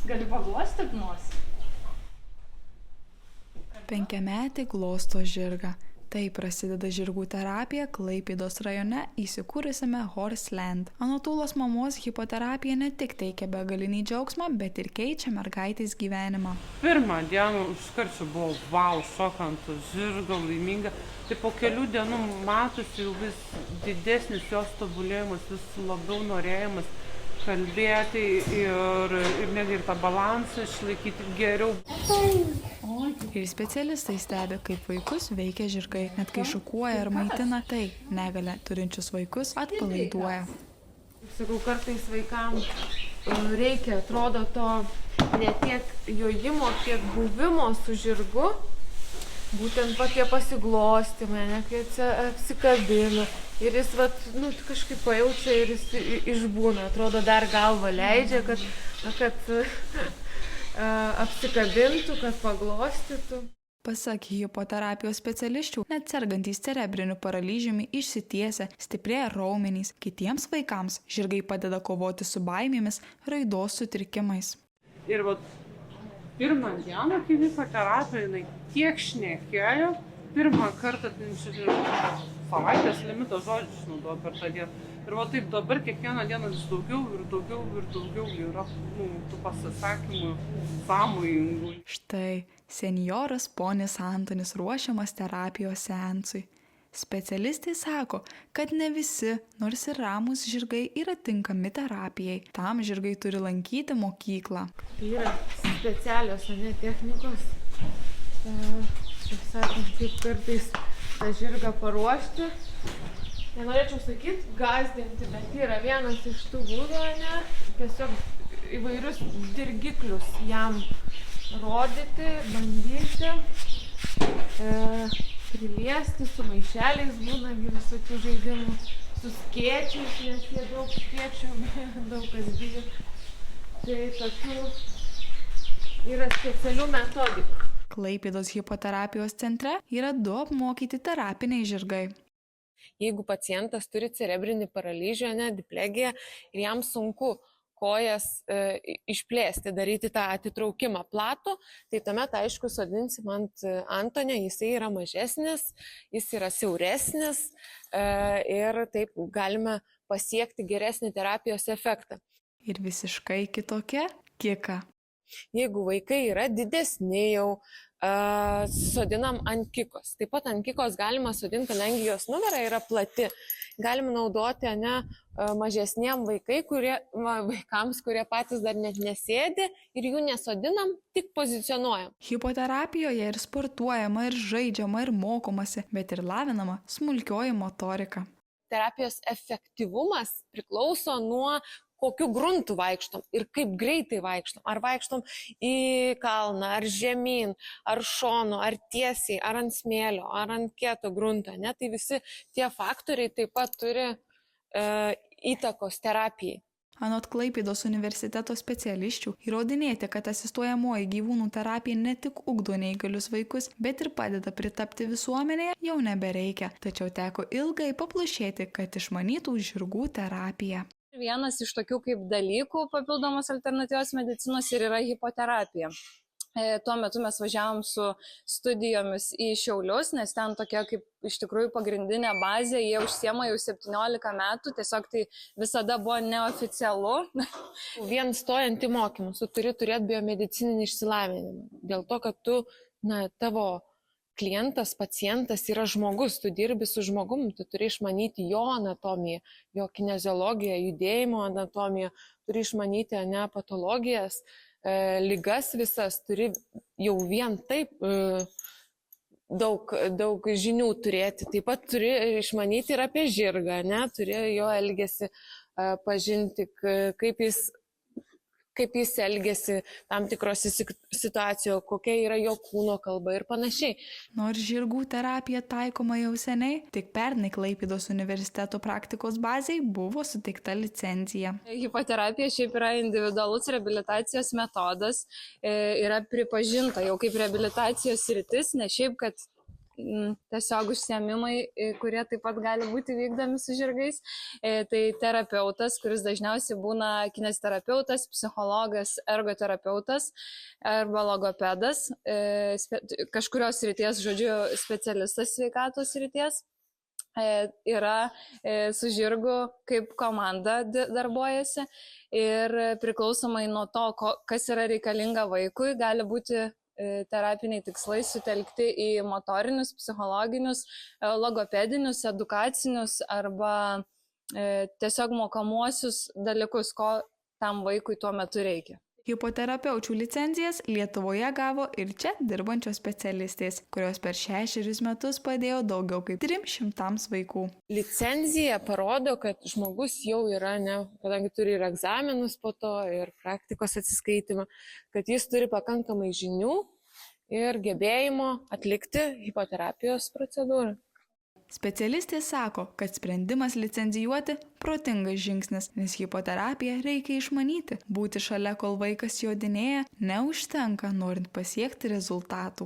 Gali paglostyt nosį? 5-metė glosto žirgą. Tai prasideda žirgų terapija Klaipėdos rajone įsikūrusiame Horseland. Anot Ūlos mamos hipoterapija ne tik teikia begalinį džiaugsmą, bet ir keičia mergaitės gyvenimą. Pirmą dieną iškart buvo wow, šokant žirgo, laiminga. Tai po kelių dienų matosi jau vis didesnis jos tobulėjimas, vis labiau norėjimas kalbėti ir netgi ir tą balansą išlaikyti geriau. Ir specialistai stebi, kaip vaikus veikia žirgai. Net kai šokuoja ar maitina, tai negalią turinčius vaikus atpalaiduoja. Sakau, kartais vaikams reikia, atrodo, to ne tiek jojimo, kiek buvimo su žirgu. Būtent tokie pasiglostymai, ne, kai apsikabina. Ir jis kažkaip pajaučia ir jis išbūna. Atrodo, dar galvą leidžia, kad apsikabintų, kad paglostytų. Pasak hipoterapijos specialisčių, net sergantys cerebriniu paralyžiumi išsitiesia, stiprėja raumenys. Kitiems vaikams žirgai padeda kovoti su baimėmis, raidos sutrikimais. Ir pirmą dieną, kai vyko terapija, jinai tiek šnekėjo, pirmą kartą savaitės limitą žodžių išnaudojo per tą dieną. Ir taip dabar kiekvieną dieną vis daugiau yra tų pasisakymų sąmojingų. Štai senjoras ponis Antonis ruošiamas terapijos seansui. Specialistai sako, kad ne visi, nors ir ramūs žirgai yra tinkami terapijai. Tam žirgai turi lankyti mokyklą. Tai yra specialios technikos. Taip sakant, kaip kartais tą žirgą paruošti. Nenorėčiau sakyti, gąsdinti, bet yra vienas iš tų būdų, tiesiog įvairius dirgiklius jam rodyti, bandyti, priliesti, su maišeliais būna visokių žaidimų, su skėčiais, nes jie daug skėčių, daug kas bijo. Tai tokių yra specialių metodikų. Klaipėdos hipoterapijos centre yra 2 apmokyti terapiniai žirgai. Jeigu pacientas turi cerebrinį paralyžių, diplegiją ir jam sunku kojas išplėsti, daryti tą atitraukimą platų, tai tuomet, aišku, sodinsim ant Antonio, jisai yra mažesnis, jis yra siauresnis ir taip galime pasiekti geresnį terapijos efektą. Ir visiškai kitokia kika. Jeigu vaikai yra didesni jau, sodinam ant kikos. Taip pat ant kikos galima sodinti, kadangi jos numera yra plati. Galima naudoti mažesniem vaikams, kurie patys dar net nesėdi ir jų nesodinam, tik pozicionuojam. Hipoterapijoje ir sportuojama, ir žaidžiama, ir mokomasi, bet ir lavinama smulkioji motorika. Terapijos efektyvumas priklauso nuo kokiu gruntu vaikštom ir kaip greitai vaikštom. Ar vaikštom į kalną, ar žemyn, ar šonu, ar tiesiai, ar ant smėlio, ar ant kieto grunto. Tai visi tie faktoriai taip pat turi įtakos terapijai. Anot Klaipėdos universiteto specialisčių, įrodinėti, kad asistuojamoji gyvūnų terapija ne tik ugdo neįgalius vaikus, bet ir padeda pritapti visuomenėje, jau nebereikia. Tačiau teko ilgai paplušėti, kad išmanytų žirgų terapiją. Vienas iš tokių kaip dalykų papildomos alternatyvios medicinos ir yra hipoterapija. Tuo metu mes važiavom su studijomis į Šiaulius, nes ten tokia kaip iš tikrųjų pagrindinė bazė, jie užsiema jau 17 metų, tiesiog tai visada buvo neoficialu. Vien stojant į mokymus, tu turi turėti biomedicininį išsilavinimą. Dėl to, kad tavo klientas, pacientas yra žmogus, tu dirbi su žmogum, tu turi išmanyti jo anatomiją, jo kineziologiją, judėjimo anatomiją, turi išmanyti patologijas, ligas visas, turi jau vien taip daug žinių turėti. Taip pat turi išmanyti ir apie žirgą, turi jo elgesį pažinti, kaip jis elgesi tam tikrose situacijoje, kokia yra jo kūno kalba ir panašiai. Nors žirgų terapija taikoma jau seniai, tik pernai Klaipėdos universiteto praktikos bazei buvo suteikta licencija. Hipoterapija šiaip yra individualus reabilitacijos metodas, yra pripažinta jau kaip reabilitacijos sritis, ne šiaip, kad tiesiog užsiėmimai, kurie taip pat gali būti vykdomi su žirgais. Tai terapeutas, kuris dažniausiai būna kineziterapeutas, psichologas, ergoterapeutas arba logopedas, kažkurios srities, žodžiu, specialistas sveikatos srities. Yra su žirgu kaip komanda darbuojasi ir priklausomai nuo to, kas yra reikalinga vaikui, gali būti terapiniai tikslai sutelkti į motorinius, psichologinius, logopedinius, edukacinius arba tiesiog mokomuosius dalykus, ko tam vaikui tuo metu reikia. Hipoterapeučių licenzijas Lietuvoje gavo ir čia dirbančios specialistės, kurios per 6 metus padėjo daugiau kaip 300 vaikų. Licenzija parodo, kad žmogus jau yra, kadangi turi ir egzaminus po to, ir praktikos atsiskaitimą, kad jis turi pakankamai žinių ir gebėjimo atlikti hipoterapijos procedūrą. Specialistė sako, kad sprendimas licencijuoti protingas žingsnis, nes hipoterapiją reikia išmanyti. Būti šalia, kol vaikas jodinėja, neužtenka, norint pasiekti rezultatų.